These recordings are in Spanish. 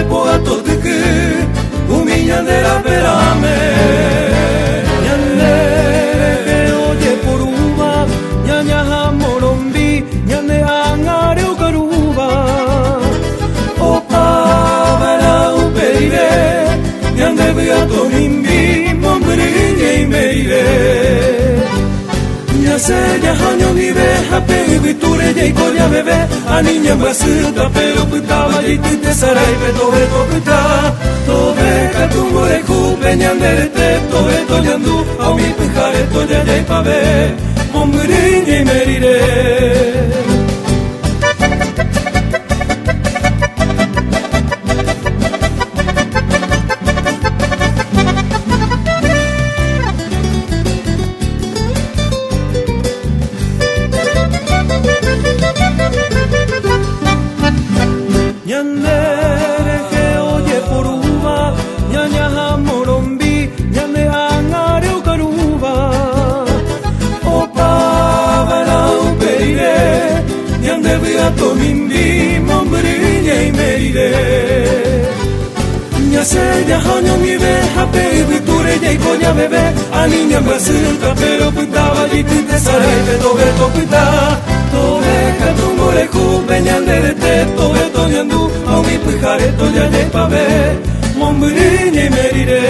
po a todo que humilla de la verame Ñandere oye por uva, ñaña morombi, ñande angare ukaruba. opa para upeire ñande beato mimbi mombrine y meire ña se ya haño vive hape viture ya ikoria bebé a niña basita pero putaba y te sarai beto beto puta tobe katungo de kupe ñandere te tobe toñandu a mi pujare toya ya ipabe mombrine y merire. Ñandere que oye por uva, ñaña morombi, ñande angare ukaruba. Opa para upeire ñande beato mimbi mombrine y meire ña se ya haño mi be hape viture ya ikonya bebé a niña basita pero putaba y te sarai beto beto puta tobe katungo le kupe ñandere te tobe toñandu a mi pujare toya ya ipabe mombrine y merire.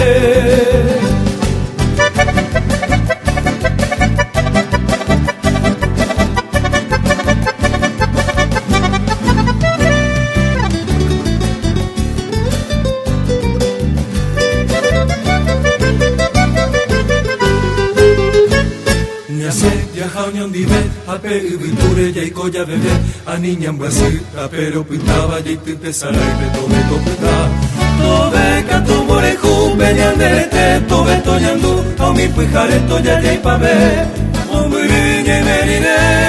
Ya jaunion dive, ape ubiture ya ikoya bebé, a niña basita pero pintaba ya te sarai beto beto puta. Tobe katumbore jupe ñandere te tobe toñandu, a mi pujare toya ya ipabe, mombrine y merire.